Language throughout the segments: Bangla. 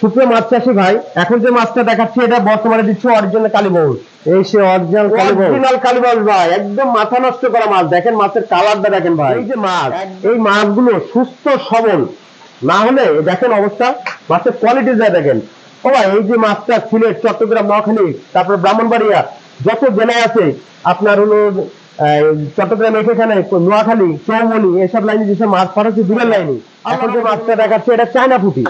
সুপ্রিয় মাছ চাষী ভাই, এখন যে মাছটা দেখাচ্ছি এটা বর্তমানে দিচ্ছে অরিজিনাল কালীবাউস। এই সে অরিজিনাল কালীবাউস ভাই, একদম মাথা নষ্ট করা মাছ। দেখেন মাছের কালারটা দেখেন ভাই। এই যে মাছ, এই মাছগুলো সুস্থ সবল না হলে দেখেন অবস্থা, মাছের কোয়ালিটি যা দেখেন। ও ভাই, এই যে মাছটা সিলেট, চট্টগ্রাম, নোয়াখালী, তারপর ব্রাহ্মণবাড়িয়া, যত জেলায় আছে আপনার হলো চট্টগ্রাম, এখানে নোয়াখালী, চৌমনি, এসব লাইনে যেসব মাছ পাঠাচ্ছে দূরের লাইনে, এখন যে মাছটা দেখাচ্ছে এটা চায়না পুঁটি।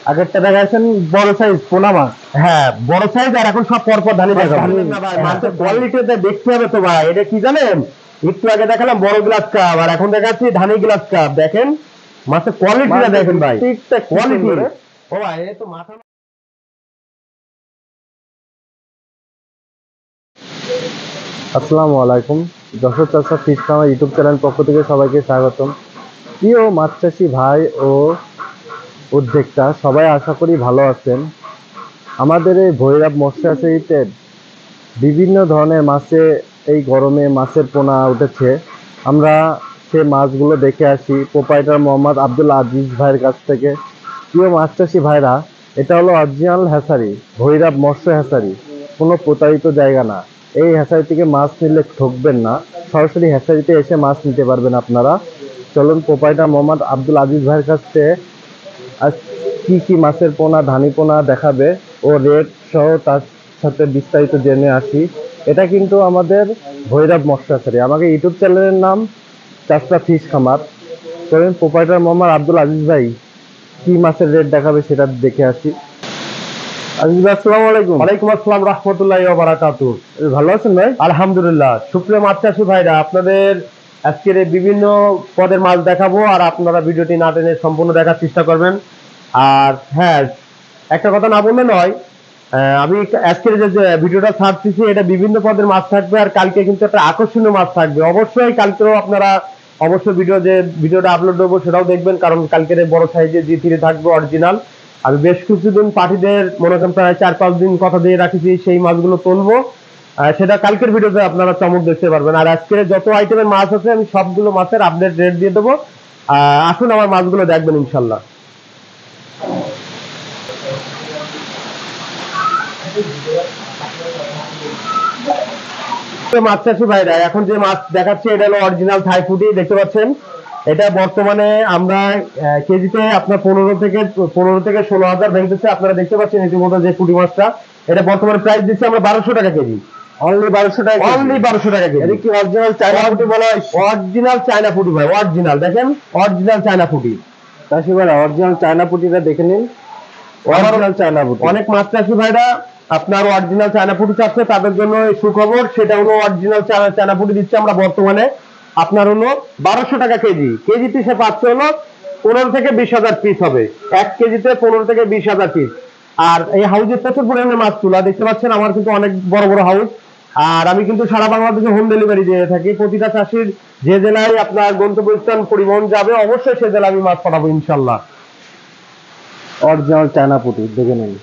আগেরটা দেখাচ্ছেন বড় সাইজ পোনা মাছ। হ্যাঁ, বড় সাইজ। আর এখন সব পরপর ধানি দেখাবো। মাছের কোয়ালিটিটা দেখতে হবে তো ভাই। এটা কি জানেন, একটু আগে দেখালাম বড় গ্লাস কাপ, আর এখন দেখাচ্ছি ধানি গ্লাস কাপ। দেখেন মাছের কোয়ালিটিটা দেখেন ভাই, কোয়ালিটি। ও ভাই, এ তো মাথা। আসসালামু আলাইকুম। যশোর চাষা ফিশ ফার্ম ইউটিউব চ্যানেল পক্ষ থেকে সবাইকে স্বাগতম। প্রিয় মাছ চাষি ভাই ও উদ্যোক্তা সবাই আশা করি ভালো আছেন। আমাদের এই ভৈরব মৎস্যাচারীতে বিভিন্ন ধরনের মাছে এই গরমে মাছের পোনা উঠেছে। আমরা সে মাছগুলো দেখে আসি প্রোপাইটার মোহাম্মদ আব্দুল আজিজ ভাইয়ের কাছ থেকে। প্রিয় মাছ চাষি ভাইরা, এটা হলো অরিজিনাল হ্যাচারি, ভৈরব মৎস্য হ্যাচারি, কোনো প্রতারিত জায়গা না। এই হ্যাচারি থেকে মাছ নিলে ঠকবেন না, সরাসরি হ্যাচারিতে এসে মাছ নিতে পারবেন আপনারা। চলুন প্রোপাইটার মোহাম্মদ আব্দুল আজিজ ভাইয়ের কাছ থেকে আজ কি মাছের পোনা, ধানি পোনা দেখাবে ও রেট সহ তার সাথে বিস্তারিত জেনে আসি। এটা কিন্তু আমাদের ভৈরব মৎস্য হ্যাচারি। আমাকে ইউটিউব চ্যানেলের নাম চাষটা ফিশ খামার। চলুন প্রোপাইটার মোহাম্মদ আব্দুল আজিজ ভাই কি মাছের রেট দেখাবে সেটা দেখে আসি। আজিজ ভাই, আসসালামু আলাইকুম। ওয়ালাইকুম আসসালাম রাহমাতুল্লাহি ওয়া বারাকাতুহু। ভালো আছেন ভাই? আলহামদুলিল্লাহ। সুপ্রিয় মাছ চাষী ভাইরা, আপনাদের আজকের বিভিন্ন পদের মাছ দেখাবো, আর আপনারা ভিডিওটি না টেনে সম্পূর্ণ দেখার চেষ্টা করবেন। আর হ্যাঁ, একটা কথা না বললে নয়, আমি আজকের যে ভিডিওটা ছাড়তেছি এটা বিভিন্ন পদের মাছ থাকবে, আর কালকে কিন্তু একটা আকর্ষণীয় মাছ থাকবে। অবশ্যই কালকেও আপনারা অবশ্যই ভিডিওটা আপলোড দেবো সেটাও দেখবেন, কারণ কালকের বড় সাইজের জি3 থাকবে অরিজিনাল। আমি বেশ কিছুদিন পার্টিদের মনে করেন প্রায় 4-5 দিন কথা দিয়ে রাখেছি সেই মাছগুলো তুলবো। সেটা কালকের ভিডিওতে আপনারা চমক দেখতে পারবেন। আর আজকের যত আইটেমের মাছ আছে আমি সবগুলো মাছের আপডেট রেট দিয়ে দেবো। আসুন আমার মাছগুলো দেখবেন ইনশাল্লাহ। মাছ চাষী ভাইরা, এখন যে মাছ দেখাচ্ছে এটা হলো অরিজিনাল থাই পুঁটি। দেখতে পাচ্ছেন এটা বর্তমানে আমরা কেজিতে আপনার 15 থেকে 16,000 ভেঙেছে। আপনারা দেখতে পাচ্ছেন ইতিমধ্যে যে পুঁটি মাছটা, এটা বর্তমানে প্রাইস দিচ্ছে আমরা 1200 টাকা কেজি। অনলি 1200 টাকা? অনলি 1200 টাকা কেজি। এটা কি অরিজিনাল চায়না পুঁটি বলা হয়? অরিজিনাল চায়না পুঁটি ভাই, অরিজিনাল। দেখেন অরিজিনাল চায়না পুঁটি। চাষি ভাইরা, অরিজিনাল চায়না পুঁটিটা দেখে নিন। অরিজিনাল চায়না পুঁটি। অনেক মাছ চাষী ভাইরা আপনার অরিজিনাল চায়না পুঁটি চাচ্ছে, তাদের জন্য সুখবর। সেটা হলো অরিজিনাল চায়না পুঁটি দিচ্ছে আমরা বর্তমানে আপনার হলো 1200 টাকা কেজি। কেজি পিসে পাচ্ছে হলো 15 থেকে 20,000 পিস হবে। 1 কেজিতে 15 থেকে 20,000 পিস। আর এই হাউজে প্রচুর পরিমাণে মাছ তোলা। দেখতে পাচ্ছেন আমার কিন্তু অনেক বড় বড় হাউস। আর আমি কিন্তু সারা বাংলাদেশে হোম ডেলিভারি দিয়ে থাকি। প্রতিটা চাষির যে জেলায় আপনার গন্তব্যস্থান পরিবহন যাবে, অবশ্যই সে জেলায় আমি মাছ পাঠাবো ইনশাল্লাহ। অরিজিনাল চায়না পুঁটি দেখে নিন।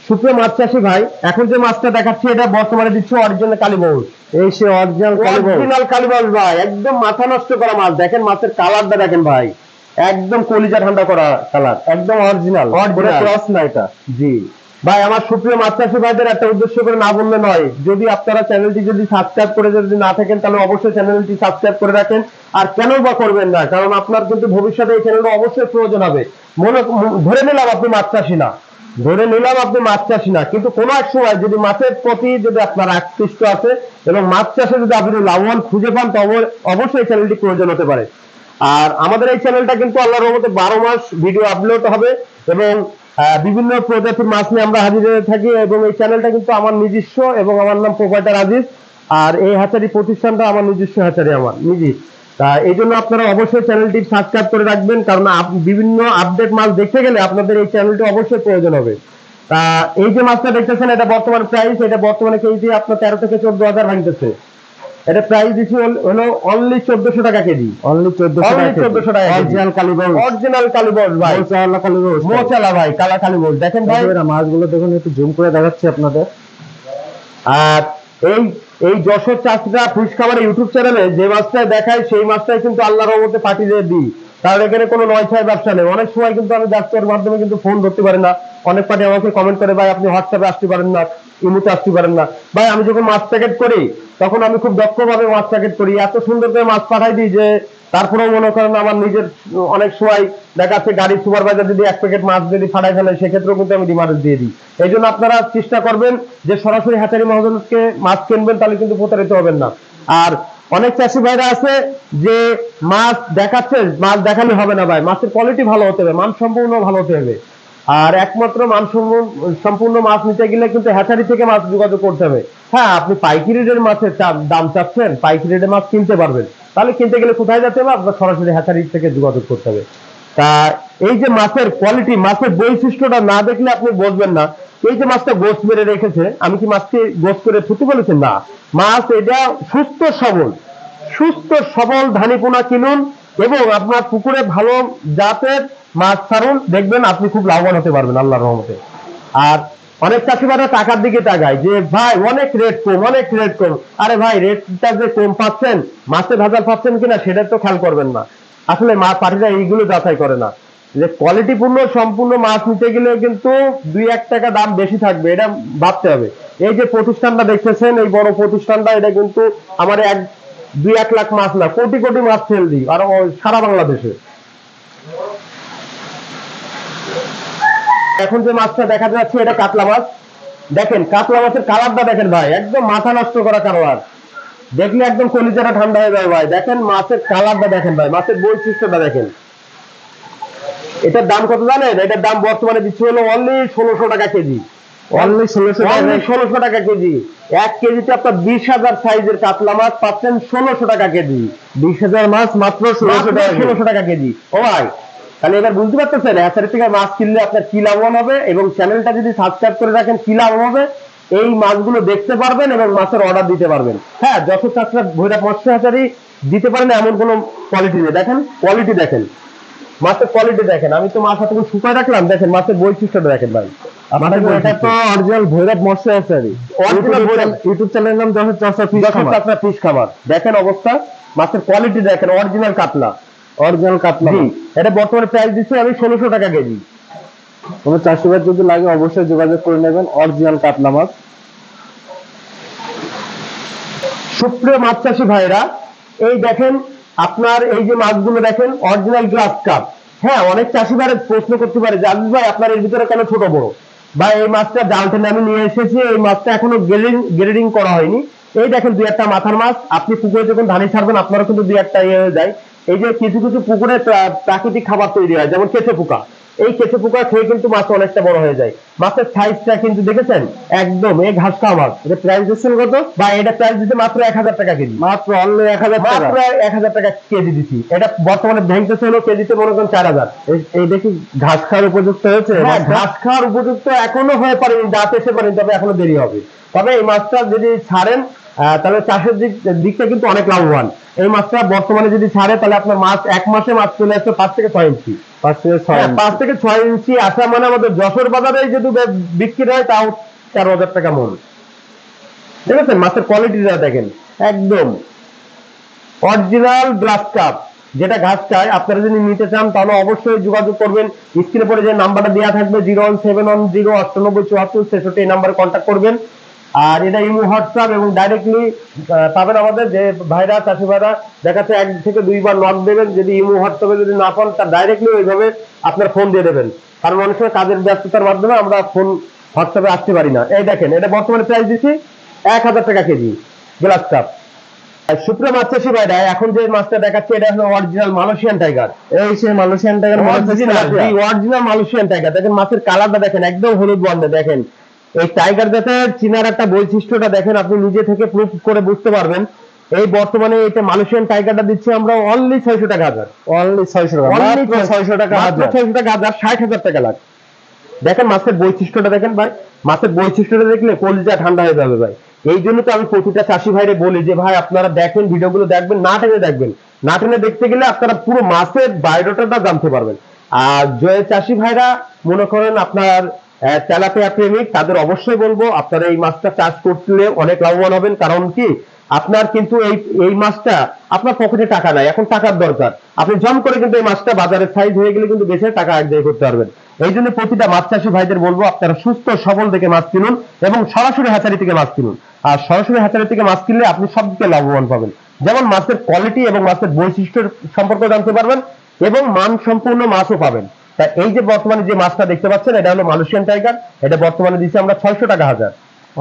সুপ্রিয় মাছ চাষী ভাই, এখন যে মাছটা দেখাচ্ছি এটা বর্তমানে দিচ্ছে অরিজিনাল কালীবাউস। এই সে অরিজিনাল কালীবাউস ভাই, একদম মাথা নষ্ট করা মাছ। দেখেন মাছের কালারটা দেখেন ভাই, একদম কলিজা ঠান্ডা করা কালার, একদম অরিজিনাল ক্রস না এটা। জি ভাই, আমার সুপ্রিয় মাছ চাষী ভাইদের একটা উদ্দেশ্য করে না বললে নয়, যদি আপনারা চ্যানেলটি যদি সাবস্ক্রাইব করে যদি না থাকেন তাহলে অবশ্যই চ্যানেলটি সাবস্ক্রাইব করে রাখেন। আর কেন বা করবেন না, কারণ আপনার কিন্তু ভবিষ্যতে এই চ্যানেলটা অবশ্যই প্রয়োজন হবে। ধরে নিলাম আপনি মাছ চাষী না, কিন্তু কোনো এক সময় যদি মাছের প্রতি যদি আপনার আকৃষ্ট আছে এবং মাছ চাষে যদি আপনি লাভবান খুঁজে পান, তবে অবশ্যই চ্যানেলটি প্রয়োজন হতে পারে। আর আমাদের এই চ্যানেলটা কিন্তু আল্লাহর রহমতে 12 মাস ভিডিও আপলোড হবে এবং বিভিন্ন প্রজাতির মাছ নিয়ে আমরা হাজির হয়ে থাকি। এবং এই চ্যানেলটা কিন্তু আমার নিজস্ব, এবং আমার নাম প্রোপাইটার আজিজ। আর এই হ্যাচারি প্রতিষ্ঠানটা আমার নিজস্ব হ্যাচারি, আমার নিজের। তা এই জন্য আপনারা অবশ্যই চ্যানেলটি সাবস্ক্রাইব করে রাখবেন, কারণ বিভিন্ন আপডেট মাছ দেখতে গেলে আপনাদের এই চ্যানেলটি অবশ্যই প্রয়োজন হবে। তা এই যে মাছটা দেখতেছেন এটা বর্তমান প্রাইস, এটা বর্তমানে কেজি আপনার 13 থেকে 14,000 ভাঙতেছে। এটা প্রাইস দিচ্ছি হলো অনলি 1400 টাকা কেজি। অনলি 1400 টাকা। অরিজিনাল কালীবাউস ভাই, মোচালা ভাই, কালা কালীবাউস। দেখেন ভাই মাছগুলো দেখুন, একটু জুম করে দেখাচ্ছি আপনাদের। আর এই যশোর চাষিরা ফিশ খামার ইউটিউব চ্যানেলে যে মাছটা দেখায় সেই মাছটাই কিন্তু আল্লাহর রহমতে পাঠিয়ে দিই। কারণ এখানে কোনো নয় ছয় ব্যবসা নেই। অনেক সময় কিন্তু আমি যাত্রার মাধ্যমে কিন্তু ফোন ধরতে পারি না, অনেক পার্টি আমাকে কমেন্ট করে ভাই আপনি হোয়াটসঅ্যাপে আসতে পারেন না, ইমুতে আসতে পারেন না। ভাই আমি যখন মাছ প্যাকেট করি তখন আমি খুব দক্ষভাবে মাছ প্যাকেট করি, এত সুন্দর করে মাছ পাঠাই দিই যে তারপরেও মনে করেন আমার নিজের অনেক সময় দেখা যাচ্ছে গাড়ির সুপারভাইজার যদি এক প্যাকেট মাছ যদি ফাটাই ফেলে সেক্ষেত্রেও কিন্তু আমি ডিমান্ড দিয়ে দিই। এই জন্য আপনারা চেষ্টা করবেন যে সরাসরি হ্যাচারি মহাজনকে মাছ কিনবেন, তাহলে কিন্তু প্রতারিত হবেন না। আর অনেক চাষি ভাইরা আছে যে মাছ দেখাচ্ছে, মাছ দেখালে হবে না ভাই, মাছের কোয়ালিটি ভালো হতে হবে, মানসম্পন্ন ভালো হতে হবে। আর একমাত্র সম্পূর্ণ মাছ নিতে গেলে কিন্তু হ্যাচারি থেকে মাছ যোগাযোগ করতে হবে। হ্যাঁ, আপনি পাইকারি রেটের মাছের দাম চাচ্ছেন, পাইকারি রেটের মাছ কিনতে পারবেন, তাহলে কিনতে গেলে কোথায় যেতে হবে? আপনার সরাসরি হ্যাচারি থেকে যোগাযোগ করতে হবে। তা এই যে মাছের কোয়ালিটি, মাছের বৈশিষ্ট্যটা না দেখলে আপনি বুঝবেন না। এই যে মাছটা গোস মেরে রেখেছে, আমি কি মাছকে গোস করে থুতু বলেছি? না, মাছ এটা সুস্থ সবল ধানিপোনা কিনুন এবং আপনার পুকুরে ভালো জাতের মাছ ছাড়ুন, দেখবেন আপনি খুব লাভবান হতে পারবেন আল্লাহর রহমতে। আর অনেক চাষিবারা টাকার দিকে তাকায় যে ভাই অনেক রেট কম। আরে ভাই, রেটটা যে কম পাচ্ছেন, মাছে ভেজাল পাচ্ছেন কিনা সেটা তো খেয়াল করবেন না। আসলে পার্টিরা এইগুলো যাচাই করে না যে কোয়ালিটিপূর্ণ সম্পূর্ণ মাছ নিতে গেলে কিন্তু 2-1 টাকা দাম বেশি থাকবে, এটা ভাবতে হবে। এই যে প্রতিষ্ঠানটা দেখতেছেন, এই বড় প্রতিষ্ঠানটা, এটা কিন্তু আমার 2-1 লাখ মাছ না, কোটি কোটি মাছ সেল দিই আর সারা বাংলাদেশে। এখন যে মাছটা দেখা যাচ্ছে এটা কাতলা মাছ। দেখেন কাতলা মাছের কালারটা দেখেন ভাই, একদম মাথা নষ্ট করা কালার, দেখলে একদম কলিজাটা ঠান্ডা হয়ে যাবে ভাই। দেখেন মাছের কালারটা দেখেন ভাই, মাছের বৈশিষ্ট্যটা দেখেন। এটার দাম কত জানেন? এটার দাম বর্তমানে দিচ্ছি হলো অনলি 1600 টাকা কেজি। অনলি 1600 টাকা কেজি। 1 কেজিতে আপনার 20,000 সাইজের কাতলা মাছ পাচ্ছেন 1600 টাকা কেজি। 20,000 মাছ মাত্র 1600 টাকা কেজি। ও ভাই, তাহলে এবার বুঝতে পারতেছেন হ্যাচারি থেকে মাছ কিনলে আপনার কি লাভবান হবে, এবং চ্যানেলটা যদি সাবস্ক্রাইব করে রাখেন কি লাভ হবে, এই মাছগুলো দেখতে পারবেন এবং মাছের অর্ডার দিতে পারবেন। হ্যাঁ, যত চাষরা ভৈরব মৎস্য হ্যাচারি দিতে পারেন এমন কোনো কোয়ালিটি নেই। দেখেন কোয়ালিটি দেখেন, মাছের কোয়ালিটি দেখেন। আমি তো মাছ হাতে শুকায় রাখলাম, দেখেন মাছের বৈশিষ্ট্যটা দেখেন ভাই। এটা তো অরিজিনাল ভৈরব মৎস্য হ্যাচারি, অরিজিনাল ইউটিউব চ্যানেলের নাম যশোর চাষরা ফিশ খামার। দেখেন অবস্থা, মাছের কোয়ালিটি দেখেন, অরিজিনাল কাতলা। এটা বর্তমানে প্রাইস দিচ্ছি আমি 1600 টাকা কেজি। কোনো চাষিবাদ যদি লাগে অবশ্যই যোগাযোগ করে নেবেন, অরিজিনাল কাতলা মাছ। সুপ্রিয় মাছ চাষী ভাইরা, এই দেখেন আপনার এই যে মাছগুলো দেখেন, অরিজিনাল গ্লাস কাপ। হ্যাঁ, অনেক চাষি ভাইরা প্রশ্ন করতে পারে যে আজিজ ভাই আপনার এর ভিতরে কেন ছোট বড়? ভাই এই মাছটা জাল টেনে আমি নিয়ে এসেছি, এই মাছটা এখনো গ্রেডিং করা হয়নি। এই দেখেন 2-1টা মাথার মাছ, আপনি পুকুরে যখন ধানি ছাড়বেন আপনারও কিন্তু 2-1টা হয়ে যায়। এই যে কিছু কিছু পুকুরে প্রাকৃতিক খাবার তৈরি হয়, যেমন কেঁচো পোকা, এই কেঁচো পোকা খেয়ে কিন্তু মাছ অনেকটা বড় হয়ে যায়। মাছের সাইজটা কিন্তু দেখেছেন একদম এই ঘাস খাওয়া মাছ। এটা প্রাইস দিচ্ছেন কত? বা এটা প্রাইস দিতে মাত্র 1000 টাকা কেজি, মাত্র অনলি 1000 টাকা কেজি দিচ্ছি। এটা বর্তমানে ভেঙতেছে হলো কেজিতে মনে করেন 4000। এই দেখি ঘাস খাওয়ার উপযুক্ত হয়েছে। হ্যাঁ, ঘাস খাওয়ার উপযুক্ত এখনো হয়ে পারেনি, দাঁত এসে পারেনি, তবে এখনো দেরি হবে। তবে এই মাছটা যদি ছাড়েন তাহলে চাষের দিকটা কিন্তু অনেক লাভবান। এই মাছটা বর্তমানে যদি ছাড়ে তাহলে আপনার মাছ 1 মাসে মাছ চলে আসবে 5 থেকে 6 ইঞ্চি। 5 থেকে 6 ইঞ্চি আসা মানে আমাদের যশোর বাজারে যদি বিক্রি হয় তাও 13,000 টাকা মন। ঠিক আছে, মাছের কোয়ালিটিটা দেখেন, একদম অরিজিনাল গ্লাস কাপ, যেটা ঘাস চায়। আপনারা যদি নিতে চান তাহলে অবশ্যই যোগাযোগ করবেন। স্ক্রিনে পরে যে নাম্বারটা দেওয়া থাকবে 01710987463, এই নাম্বারে কন্ট্যাক্ট করবেন। আর এটা ইমো, হোয়াটসঅ্যাপ এবং ডাইরেক্টলি পাবেন আমাদের যে ভাইরা চাষি ভাইরা দেখাচ্ছে 1 থেকে 2 বার নক দেবেন। যদি ইমো হোয়াটসঅ্যাপে যদি না পান তার ডাইরেক্টলি ওইভাবে আপনার ফোন দিয়ে দেবেন, কারণ অনেক সময় কাজের ব্যস্ততার মাধ্যমে আমরা ফোন হোয়াটসঅ্যাপে আসতে পারি না। এই দেখেন এটা বর্তমানে প্রাইস দিচ্ছি 1000 টাকা কেজি গ্লাস কাপ। সুপ্রিয় মাছ চাষী ভাইরা, এখন যে মাছটা দেখাচ্ছে এটা হলো অরিজিনাল মালয়েশিয়ান টাইগার। এই সেই Malaysian tiger, original Malaysian tiger. দেখেন মাছের কালারটা দেখেন, একদম হলুদ বর্ণে। দেখেন এই টাইগার জাতের চিনার একটা বৈশিষ্ট্যটা দেখেন, আপনি নিজে থেকে প্রুফ করে বুঝতে পারবেন। এই বর্তমানে এটা মালয়েশিয়ান টাইগারটা দিচ্ছি আমরা অনলি 600 টাকা হাজার। অনলি 600 টাকা, অনলি 600 টাকা হাজার, 600 টাকা হাজার, 60,000 টাকা লাখ। দেখেন মাছের বৈশিষ্ট্যটা দেখেন ভাই, মাছের বৈশিষ্ট্যটা দেখলে কলিজা ঠান্ডা হয়ে যাবে ভাই। এই জন্য তো আমি প্রতিটা চাষি ভাইরে বলি যে ভাই আপনারা দেখেন, ভিডিওগুলো দেখবেন, না টেনে দেখবেন। না টেনে দেখতে গেলে আপনারা পুরো মাছের বায়োডাটাটা জানতে পারবেন। আর যে চাষি ভাইরা মনে করেন আপনার তেলাপিয়া প্রেমিক তাদের অবশ্যই বলবো আপনারা এই মাছটা চাষ করলে অনেক লাভবান হবেন। কারণ কি আপনার কিন্তু এই মাছটা আপনার পকেটে টাকা নাই, এখন টাকার দরকার। আপনি জম করে কিন্তু এই মাছটা বাজারে সাইজ হয়ে গেলে কিন্তু বেশি টাকা আদায় করতে পারবেন। এই জন্য প্রতিটা মাছ চাষী ভাইদের বলবো আপনারা সুস্থ সবল থেকে মাছ কিনুন এবং সরাসরি হ্যাচারি থেকে মাছ কিনুন। আর সরাসরি হ্যাচারি থেকে মাছ কিনলে আপনি সব দিকে লাভবান পাবেন। যেমন মাছের কোয়ালিটি এবং মাছের বৈশিষ্ট্যের সম্পর্কে জানতে পারবেন এবং মান সম্পূর্ণ মাছও পাবেন। তা এই যে বর্তমানে যে মাছটা দেখতে পাচ্ছেন এটা হলো মালয়েশিয়ান টাইগার। এটা বর্তমানে দিচ্ছি আমরা 600 টাকা হাজার,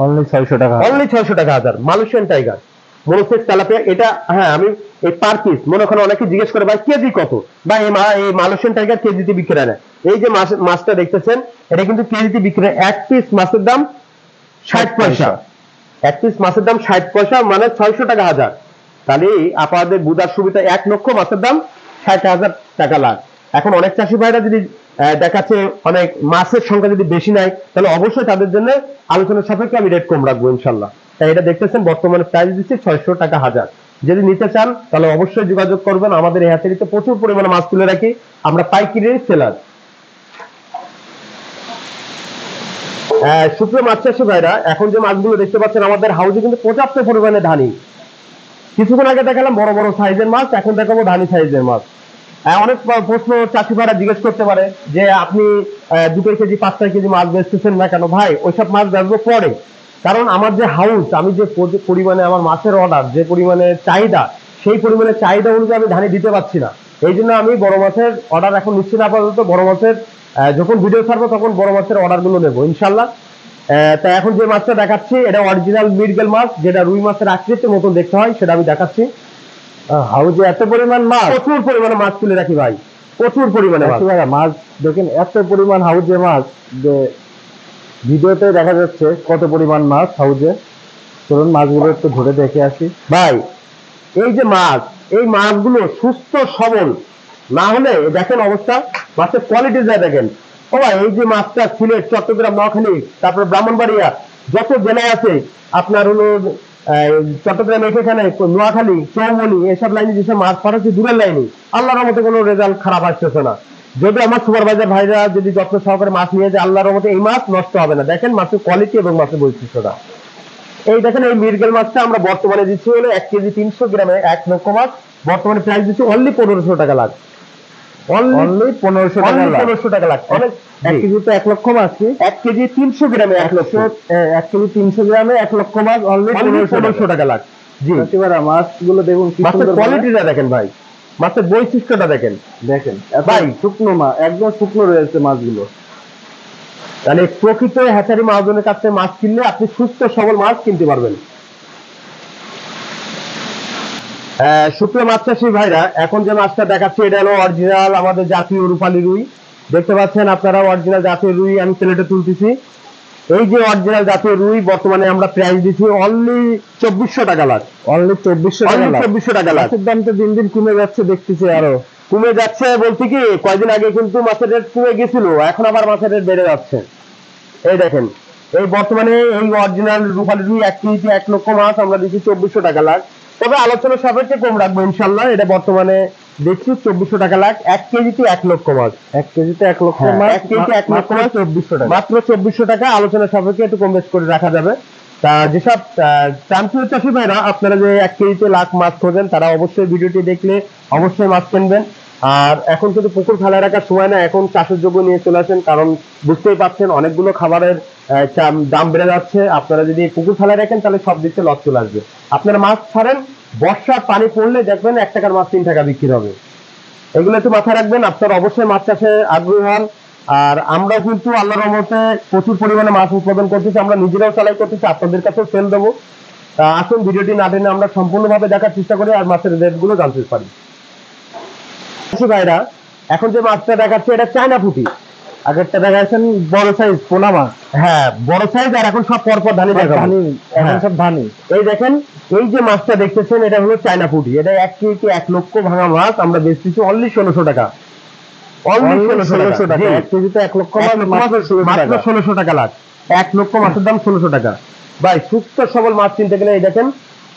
অনলি 600 টাকা, অনলি 600 টাকা হাজার মালয়েশিয়ান টাইগার মনোসেক্স তেলাপিয়া। এটা হ্যাঁ আমি এই পার পিস মনে করেন অনেকে জিজ্ঞেস করে ভাই কেজি কত, বা এই মালয়েশিয়ান টাইগার কেজিতে বিক্রি হয় না। এই যে মাছটা দেখতেছেন এটা কিন্তু কেজিতে বিক্রি হয়। এক পিস মাছের দাম 60 পয়সা, এক পিস মাছের দাম 60 পয়সা, মানে 600 টাকা হাজার। তাহলে আপনাদের বুঝার সুবিধা 1 লক্ষ মাছের দাম 60,000 টাকা লাখ। এখন অনেক চাষি ভাইরা যদি দেখাচ্ছে অনেক মাছের সংখ্যা যদি বেশি নাই, তাহলে অবশ্যই তাদের জন্য আলোচনার সাপেক্ষে আমি রেট কম রাখবো ইনশাল্লাহ। তাই এটা দেখতেছেন বর্তমানে প্রাইস দিচ্ছি 600 টাকা হাজার। যদি নিতে চান তাহলে অবশ্যই যোগাযোগ করবেন। আমাদের এই হ্যাচারিতে প্রচুর পরিমাণে মাছ তুলে রাখি, আমরা পাইকারি সেলার। সুপ্রিয় মাছ চাষী ভাইরা, এখন যে মাছগুলো দেখতে পাচ্ছেন আমাদের হাউজে কিন্তু পর্যাপ্ত পরিমাণে ধানি। কিছুক্ষণ আগে দেখালাম বড় বড় সাইজের মাছ, এখন দেখাবো ধানি সাইজের মাছ। অনেক প্রশ্ন চাষি ভাইরা জিজ্ঞেস করতে পারে যে আপনি 2 কেজি 5 কেজি মাছ বেচতেছেন না কেন? ভাই ওইসব মাছ বেচবো পরে, কারণ আমার যে হাউস, আমি যে পরিমাণে আমার মাছের অর্ডার, যে পরিমাণে চাহিদা, সেই পরিমাণে চাহিদা অনুযায়ী আমি ধানি দিতে পারছি না। এই জন্য আমি বড় মাছের অর্ডার এখন নিচ্ছি না আপাতত। বড় মাছের যখন ভিডিও ছাড়বো তখন বড় মাছের অর্ডার গুলো নেবো ইনশাল্লাহ। তা এখন যে মাছটা দেখাচ্ছি এটা অরিজিনাল মৃগেল মাছ, যেটা রুই মাছের আকৃতির মতো দেখতে হয়, সেটা আমি দেখাচ্ছি। হাউজে এত পরিমাণ মাছ, প্রচুর পরিমাণে মাছ তুলে রাখি ভাই, প্রচুর পরিমাণে মাছ দেখেন, এত পরিমাণ হাউজে মাছ যে ভিডিওতে দেখা যাচ্ছে কত পরিমাণ মাছ হাউজে। চলুন মাছগুলো একটু ধরে দেখে আসি ভাই। এই যে মাছ, এই মাছগুলো সুস্থ সবল না হলে দেখেন অবস্থা, মাছের কোয়ালিটি যা দেখেন। ও ভাই এই যে মাছটা সিলেট, চট্টগ্রাম, নোয়াখালী, তারপর ব্রাহ্মণবাড়িয়া, যত জেলায় আছে আপনার হলো চট্টগ্রাম, এখানে নোয়াখালী, চৌমনি, এসব লাইনে যেসব মাছ পাঠাচ্ছে দূরের লাইনে, আল্লাহর রহমতে কোনো রেজাল্ট খারাপ আসতেছে না। যদি আমার সুপারভাইজার ভাইরা যদি যত্ন সহকারে মাছ নিয়ে যায়, আল্লাহর রহমতে এই মাছ নষ্ট হবে না। দেখেন মাছের কোয়ালিটি এবং মাছের বৈশিষ্ট্যটা। এই দেখেন এই মৃগেল মাছটা আমরা বর্তমানে দিচ্ছি হলো 1 কেজি 300 গ্রামে 1 লক্ষ মাছ। বর্তমানে প্রাইস দিচ্ছি অনলি 1500 টাকা লাখ, অনলি 1500 টাকা লাখ। অনেক 1 কেজি তো 1 লক্ষ মাছ, 1 কেজি 300 গ্রামে 1 লক্ষ, 1 কেজি 300 গ্রামে 1 লক্ষ মাছ, অনলি 1500 টাকা লাখ। জি এবারে মাছগুলো দেখুন, মাছের কোয়ালিটিটা দেখেন ভাই, মাছের বৈশিষ্ট্যটা দেখেন। দেখেন ভাই শুকনো মাছ, একদম শুকনো রয়েছে মাছগুলো। তাহলে প্রকৃত হ্যাচারি মহাজনের কাছে মাছ কিনলে আপনি সুস্থ সবল মাছ কিনতে পারবেন। সুপ্রিয় মাছ চাষী ভাইরা, এখন যে মাছটা দেখাচ্ছি এটা হলো অরিজিনাল আমাদের জাতীয় রূপালী রুই। দেখতে পাচ্ছেন আপনারা অরিজিনাল জাতীয় রুই আমি প্লেটে তুলতেছি। এই যে অরিজিনাল জাতীয় রুই বর্তমানে আমরা প্রাইস দিচ্ছি অনলি 2400 টাকা লাখ, অনলি 2400 টাকা লাখ। মাছের দাম তো দিন দিন কমে যাচ্ছে দেখতেছি, আরো কমে যাচ্ছে বলতে কি কয়েকদিন আগে কিন্তু মাছের রেট কমে গেছিল, এখন আবার মাছের রেট বেড়ে যাচ্ছে। এই দেখেন এই বর্তমানে এই অরিজিনাল রূপালী রুই 1 কেজি 1 লক্ষ মাছ আমরা দিচ্ছি 2400 টাকা লাখ। তবে আলোচনার সাপেক্ষে কম রাখবো ইনশাল্লাহ। এটা বর্তমানে দিচ্ছি 2400 টাকা লাখ। 1 কেজিতে 1 লক্ষ মাছ, 1 কেজিতে 1 লক্ষ মাছ, 1 কেজিতে 1 লক্ষ মাছ 2400 টাকা, মাত্র 2400 টাকা। আলোচনার সাপেক্ষে একটু কম বেশ করে রাখা যাবে। তা যেসব চান্সুর চাষী ভাইরা আপনারা যে 1 কেজিতে লাখ মাছ খোঁজেন, তারা অবশ্যই ভিডিওটি দেখলে অবশ্যই মাছ কিনবেন। আর এখন কিন্তু পুকুর ফেলায় রাখার সময় না, এখন চাষের যোগ্য নিয়ে চলে আসেন, কারণ বুঝতেই পারছেন অনেকগুলো খাবারের দাম বেড়ে যাচ্ছে। আপনারা যদি পুকুর ফেলায় রাখেন তাহলে সব দিক থেকে লস চলে আসবে। আপনারা মাছ ছাড়েন, বর্ষার পানি পড়লে দেখবেন 1 টাকার মাছ 3 টাকা বিক্রি হবে। এগুলো একটু মাথায় রাখবেন। আপনারা অবশ্যই মাছ চাষে আগ্রহী হন। আর আমরা কিন্তু আল্লাহর রহমতে প্রচুর পরিমাণে মাছ উৎপাদন করতেছি, আমরা নিজেরাও চালাই করতেছি, আপনাদের কাছেও সেল দেবো। আসুন ভিডিওটি না টেনে আমরা সম্পূর্ণভাবে দেখার চেষ্টা করি আর মাছের রেট গুলো জানতে পারি। ভাইরা এখন যে মাছটা দেখাচ্ছে এটা চায়না পুঁটি। আগেরটা দেখাচ্ছেন বড় সাইজ পোনা মাছ, হ্যাঁ বড় সাইজ, আর এখন সব পরপর ধানি দেখাবো, এখন সব ধানি। এই দেখেন এই যে মাছটা দেখতেছেন এটা হলো চায়না পুঁটি। এটা 1 কেজি 1 লক্ষ ভাঙা মাছ আমরা বেচতেছি অনলি 1600 টাকা, অনলি 1600 টাকা। 1 কেজিতে 1 লক্ষ মাছ মাত্র 1600 টাকা লাখ। 1 লক্ষ মাছের দাম 1600 টাকা। ভাই সুস্থ সবল মাছ কিনতে গেলে এই দেখেন,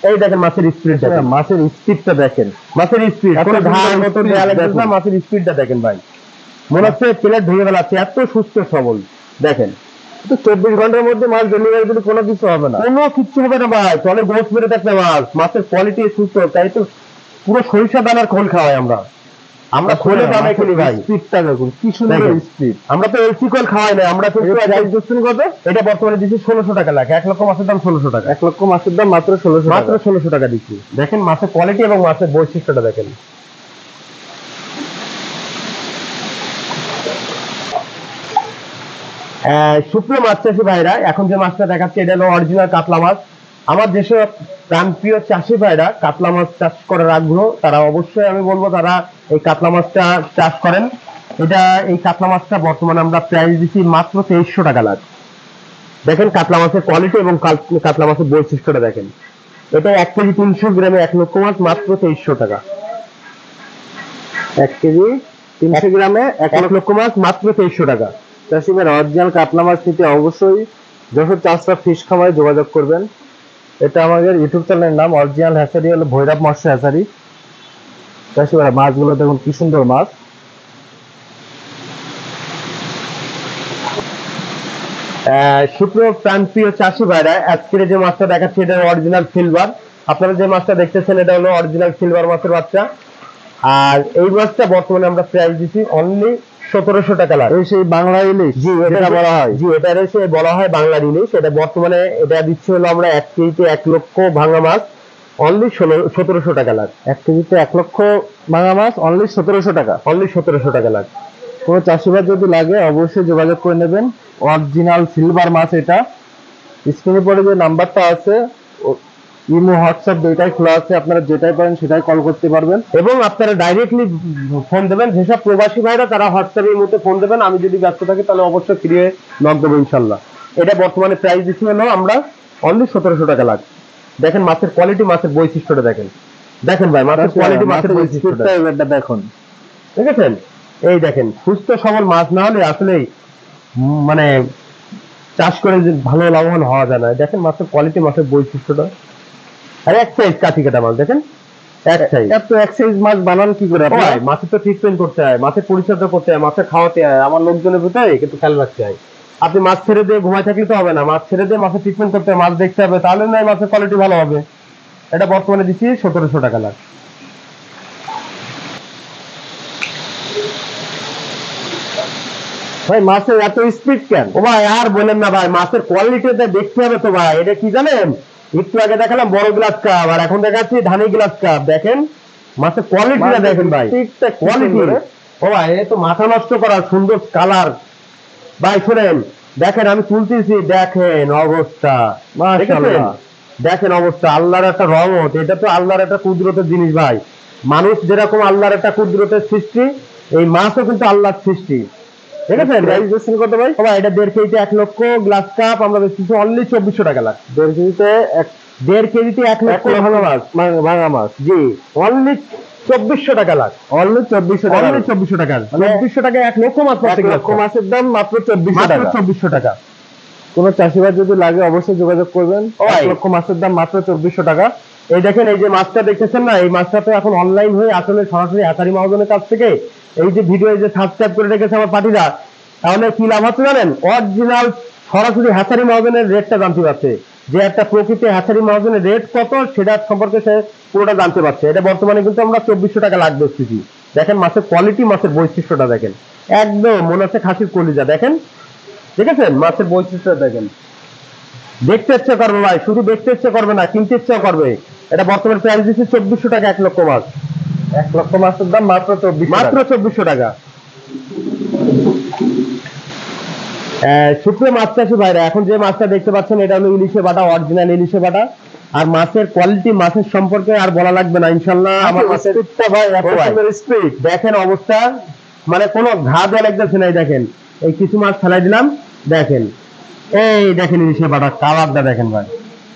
এই দেখেন মাছের স্পিড, দেখেন মাছের স্পিডটা দেখেন, মাছের স্পিড কোনো ধার মতো দেয়া লাগবে না, মাছের স্পিডটা দেখেন ভাই, মনে হচ্ছে প্লেট ভেঙে ফেলাচ্ছে, এত সুস্থ সবল। দেখেন তো 24 ঘন্টার মধ্যে মাছ ডেলিভারি দিলে কোনো কিছু হবে না? কোনো কিচ্ছু হবে না ভাই, তলে গোস মেরে থাকবে মাছ। মাছের কোয়ালিটি সুস্থ, তাই তো পুরো সরিষা দানার খোল খাওয়াই আমরা। আমরা খোলে দানা কিনি ভাই। স্পিডটা দেখুন কি সুন্দর স্পিড। আমরা তো এলসি কল খাওয়াই না, আমরা তো প্রাইস দিচ্ছেন কত? এটা বর্তমানে দিচ্ছি 1600 টাকা লাখ। 1 লক্ষ মাছের দাম 1600 টাকা। 1 লক্ষ মাছের দাম মাত্র 1600 মাত্র 1600 টাকা দিচ্ছি। দেখেন মাছের কোয়ালিটি এবং মাছের বৈশিষ্ট্যটা দেখেন। সুপ্রিয় মাছ চাষি ভাইরা, এখন যে মাছটা দেখাচ্ছে এটা হলো অরিজিনাল কাতলা মাছ। আমার যেসব প্রাণপ্রিয় চাষি ভাইরা কাতলা মাছ চাষ করার আগ্রহ, তারা অবশ্যই আমি বলবো তারা এই কাতলা মাছটা চাষ করেন। এটা এই কাতলা মাছটা বর্তমানে আমরা প্রাইস দিচ্ছি মাত্র 2300 টাকা লাখ। দেখেন কাতলা মাছের কোয়ালিটি এবং কাতলা মাছের বৈশিষ্ট্যটা দেখেন। এটা 1 কেজি 300 গ্রামে 1 লক্ষ মাছ মাত্র 2300 টাকা। 1 কেজি 300 গ্রামে 1 লক্ষ মাছ মাত্র 2300 টাকা। চাষি ভাই অরিজিনাল কাতলা মাছ নিতে অবশ্যই যশোর চাষরা ফিশ খামারে যোগাযোগ করবেন। এটা আমাদের ইউটিউব চ্যানেলের নাম, অরিজিনাল হ্যাচারি হলো ভৈরব মৎস্য হ্যাচারি। চাষি ভাই মাছগুলো দেখুন কি সুন্দর মাছ। সুপ্রিয় প্রাণপ্রিয় চাষি ভাইরা, আজকের যে মাছটা দেখাচ্ছি এটা অরিজিনাল সিলভার। আপনারা যে মাছটা দেখতেছেন এটা হলো অরিজিনাল সিলভার মাছের বাচ্চা। আর এই মাছটা বর্তমানে আমরা প্রাইস দিচ্ছি অনলি 1700 টাকা লাখ। এই সেই বাংলা ইলিশ, জি এটা বলা হয়, জি এটা এসে বলা হয় বাংলা ইলিশ। এটা বর্তমানে এটা দিচ্ছি হলো আমরা 1 কেজিতে 1 লক্ষ ভাঙা মাছ অনলি 1700 টাকা লাখ। 1 কেজিতে 1 লক্ষ ভাঙা মাছ অনলি 1700 টাকা। অনলি 1700 টাকা লাখ। কোনো চাষিবাদ যদি লাগে অবশ্যই যোগাযোগ করে নেবেন। অরিজিনাল সিলভার মাছ এটা। স্ক্রিনে পরে যে নাম্বারটা আছে, ইমো হোয়াটসঅ্যাপ দুইটাই খোলা আছে, আপনারা যেটাই পারেন সেটাই কল করতে পারবেন এবং আপনারা ডাইরেক্টলি ফোন দেবেন। যেসব প্রবাসী ভাইরা তারা হোয়াটসঅ্যাপের মধ্যে ফোন দেবেন, আমি যদি ব্যস্ত থাকি তাহলে অবশ্যই ফ্রি নক দেবো ইনশাল্লাহ। এটা বর্তমানে প্রাইস দিচ্ছি হলো আমরা অনলি 1700 টাকা লাখ। দেখেন মাছের কোয়ালিটি, মাছের বৈশিষ্ট্যটা দেখেন। দেখেন ভাই মাছের কোয়ালিটি, মাছের বৈশিষ্ট্যটা দেখুন, দেখেছেন? এই দেখেন সুস্থ সবল মাছ না হলে আসলে মানে চাষ করে যে ভালো লাভবান হওয়া যায় না। দেখেন মাছের কোয়ালিটি, মাছের বৈশিষ্ট্যটা। আর এক সাইজ কাঠি কাটা মাছ দেখেন, এক সাইজ। এত এক সাইজ মাছ বানান কি করে? মাছের তো ট্রিটমেন্ট করতে হয়, মাছের পরিচর্যা করতে হয়, মাছের খাওয়াতে হয়, আমার লোকজনের ভিতরে কিন্তু খেয়াল রাখতে হয়। আপনি মাছ ছেড়ে দিয়ে ঘুমায় থাকলে তো হবে না, মাছ ছেড়ে দিয়ে মাছের ট্রিটমেন্ট করতে হবে, মাছ দেখতে হবে, তাহলে নয় মাছের কোয়ালিটি ভালো হবে। এটা বর্তমানে দিচ্ছি 1700 টাকা লাখ। ভাই মাছের এত স্পিড কেন? ও ভাই আর বলেন না ভাই, মাছের কোয়ালিটিটা দেখতে হবে তো ভাই। এটা কি জানেন, একটু আগে দেখালাম বড় গ্লাস কাপ, আর এখন দেখাচ্ছি ধানি গ্লাস কাপ। দেখেন মাছের কোয়ালিটিটা দেখেন ভাই, কোয়ালিটি। ও ভাই এ তো মাথা নষ্ট করা সুন্দর কালার ভাই। শোনেন দেখেন আমি তুলতেছি, দেখেন অবস্থা, মাশাআল্লাহ দেখেন অবস্থা। আল্লাহর একটা রহমত, এটা তো আল্লাহর একটা কুদরতের জিনিস ভাই। মানুষ যেরকম আল্লাহর একটা কুদরতের সৃষ্টি, এই মাছও কিন্তু আল্লাহর সৃষ্টি। ঠিক আছে? প্রাইস দিচ্ছেন কত ভাই? ভাই এটা 1.5 কেজিতে 1 লক্ষ গ্লাস কাপ আমরা বেচছি অনলি 2400 টাকা লাখ। 1.5 কেজিতে 1.5 কেজিতে 1 লক্ষ ভাঙা মাছ, ভাঙা মাছ, জি অনলি 2400 টাকা লাখ। অনলি 2400 টাকা। অনলি 2400 টাকা। 2400 টাকা 1 লক্ষ মাছ। 1 লক্ষ মাছের দাম মাত্র 2400 টাকা। 2400 টাকা। কোনো চাষিবাদ যদি লাগে অবশ্যই যোগাযোগ করবেন। 1 লক্ষ মাছের দাম মাত্র 2400 টাকা। এই দেখেন এই যে মাছটা দেখতেছেন না, এই মাছটা তো এখন অনলাইন হয়ে আসলে সরাসরি হ্যাচারি মহাজনের কাছ থেকে এই যে ভিডিও যে সাবস্ক্রাইব করে রেখেছে আমার পার্টিরা, তাহলে কি লাভ হচ্ছে জানেন? অরিজিনাল সরাসরি হ্যাচারি মহাজনের রেটটা জানতে পারছে, যে একটা প্রকৃত হ্যাচারি মহাজনের রেট কত সেটা সম্পর্কে সে পুরোটা জানতে পারছে। এটা বর্তমানে কিন্তু আমরা 2400 টাকা লাখ বেচতেছি। দেখেন মাছের কোয়ালিটি, মাছের বৈশিষ্ট্যটা দেখেন, একদম মনে হচ্ছে খাসির কলিজা। দেখেন দেখেছেন মাছের বৈশিষ্ট্য দেখেন, দেখতে ইচ্ছে করবে ভাই, শুধু দেখতে ইচ্ছে করবে না, কিনতে ইচ্ছা করবে। এটা বর্তমানে প্রাইস দিচ্ছে 2400 টাকা 1 লক্ষ মাছ। 1 লক্ষ মাছের দাম মাত্র 2400 টাকা। সুপ্রিয় মাছ চাষি ভাইরা, এখন যে মাছটা দেখতে পাচ্ছেন এটা হলো ইলিশে বাটা, অরিজিনাল ইলিশে বাটা। আর মাছের কোয়ালিটি, মাছের সম্পর্কে আর বলা লাগবে না ইনশাল্লাহ। আমার মাছের স্পিড দেখেন অবস্থা, মানে কোনো ঘা দেওয়া লাগতেছে না। দেখেন এই কিছু মাছ ফেলাই দিলাম, দেখেন এই দেখেন ইলিশে বাটা কালারটা দেখেন ভাই,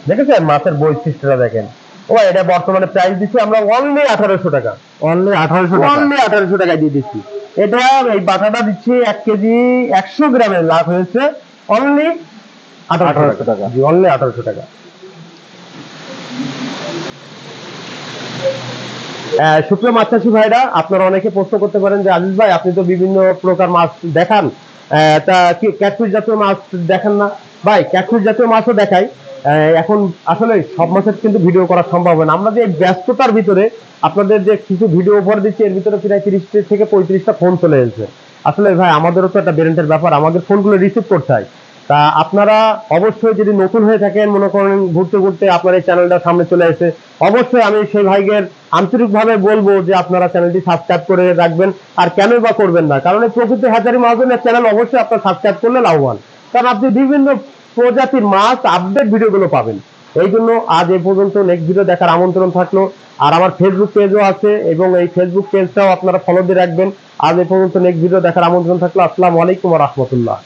দেখেছেন মাছের বৈশিষ্ট্যটা দেখেন। ও এটা বর্তমানে প্রাইস দিচ্ছি আমরা অনলি 1800 টাকা। অনলি 1800 টাকা। অনলি 1800 টাকায় দিয়ে দিচ্ছি। এটা এই বাটাটা দিচ্ছি 1 কেজি 100 গ্রামের লাভ হয়েছে অনলি 1800 টাকা। জি অনলি 1800 টাকা। সুপ্রিয় মাছ চাষি ভাইরা, আপনারা অনেকে প্রশ্ন করতে পারেন যে আজিজ ভাই আপনি তো বিভিন্ন প্রকার মাছ দেখান, তা কি ক্যাটফিশ জাতীয় মাছ দেখেন না ভাই? ক্যাটফিশ জাতীয় মাছও দেখাই। এখন আসলে সব মাছের কিন্তু ভিডিও করা সম্ভব হয় না। আমরা যে ব্যস্ততার ভিতরে আপনাদের যে কিছু ভিডিও উপহার দিচ্ছি, এর ভিতরে প্রায় 30 থেকে 35টা ফোন চলে এসেছে। আসলে ভাই আমাদেরও তো একটা ব্যালেন্সের ব্যাপার, আমাদের ফোনগুলো রিসিভ করতে হয়। তা আপনারা অবশ্যই যদি নতুন হয়ে থাকেন, মনে করেন ঘুরতে ঘুরতে আপনার এই চ্যানেলটা সামনে চলে আসে, অবশ্যই আমি সেই ভাইদের আন্তরিকভাবে বলবো যে আপনারা চ্যানেলটি সাবস্ক্রাইব করে রাখবেন। আর কেনই বা করবেন না, কারণ এই প্রকৃতি হ্যাচারি মহাজনের চ্যানেল অবশ্যই আপনার সাবস্ক্রাইব করলে লাভবান, কারণ আপনি বিভিন্ন প্রজাতির মাছ আপডেট ভিডিওগুলো পাবেন। এই জন্য আজ এই পর্যন্ত, নেক্সট ভিডিও দেখার আমন্ত্রণ থাকলো। আর আমার ফেসবুক পেজও আছে, এবং এই ফেসবুক পেজটাও আপনারা ফলো দিয়ে রাখবেন। আজ এই পর্যন্ত, নেক্সট ভিডিও দেখার আমন্ত্রণ থাকলো। আসসালামু আলাইকুম ওয়া রাহমাতুল্লাহ।